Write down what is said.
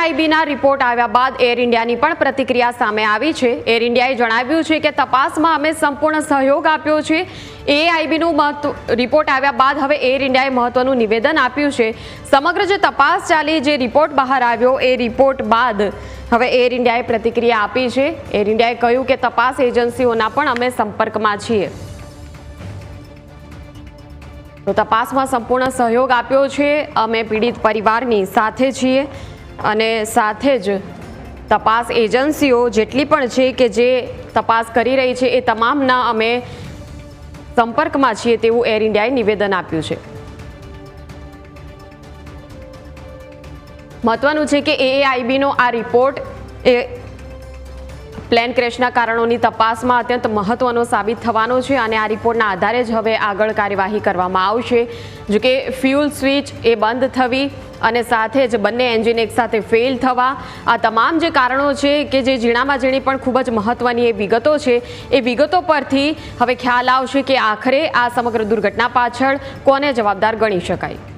એઆઈબીના report આવ્યા બાદ air ઇન્ડિયાની પણ પ્રતિક્રિયા સામે આવી છે। એર ઇન્ડિયાએ જણાવ્યું છે કે તપાસમાં અમે સંપૂર્ણ સહયોગ આપ્યો છે। એઆઈબીનું રિપોર્ટ આવ્યા બાદ હવે એર ઇન્ડિયાએ મહત્વનું નિવેદન આપ્યું છે। સમગ્ર જે તપાસ ચાલી, જે રિપોર્ટ બહાર આવ્યો એ રિપોર્ટ બાદ હવે એર ઇન્ડિયાએ પ્રતિક્રિયા આપી છે। એર ઇન્ડિયાએ કહ્યું કે તપાસ એજન્સીઓના પણ અમે સંપર્કમાં છીએ, તો તપાસમાં સંપૂર્ણ સહયોગ આપ્યો છે। અમે પીડિત પરિવારની સાથે છીએ અને સાથે જ તપાસ એજન્સીઓ જેટલી પણ છે કે જે તપાસ કરી રહી છે એ તમામના અમે સંપર્કમાં છીએ તેવું એર ઇન્ડિયાએ નિવેદન આપ્યું છે। મહત્વનું છે કે એઆઈબીનો આ રિપોર્ટ એ પ્લેન ક્રેશના કારણોની તપાસમાં અત્યંત મહત્વનો સાબિત થવાનો છે અને આ રિપોર્ટના આધારે જ હવે આગળ કાર્યવાહી કરવામાં આવશે। જો કે ફ્યુલ સ્વિચ એ બંધ થવી અને સાથે જ બંને એન્જિન એકસાથે ફેલ થવા, આ તમામ જે કારણો છે કે જે ઝીણામાં ઝીણી પણ ખૂબ જ મહત્વની એ વિગતો છે, એ વિગતો પરથી હવે ખ્યાલ આવશે કે આખરે આ સમગ્ર દુર્ઘટના પાછળ કોને જવાબદાર ગણી શકાય।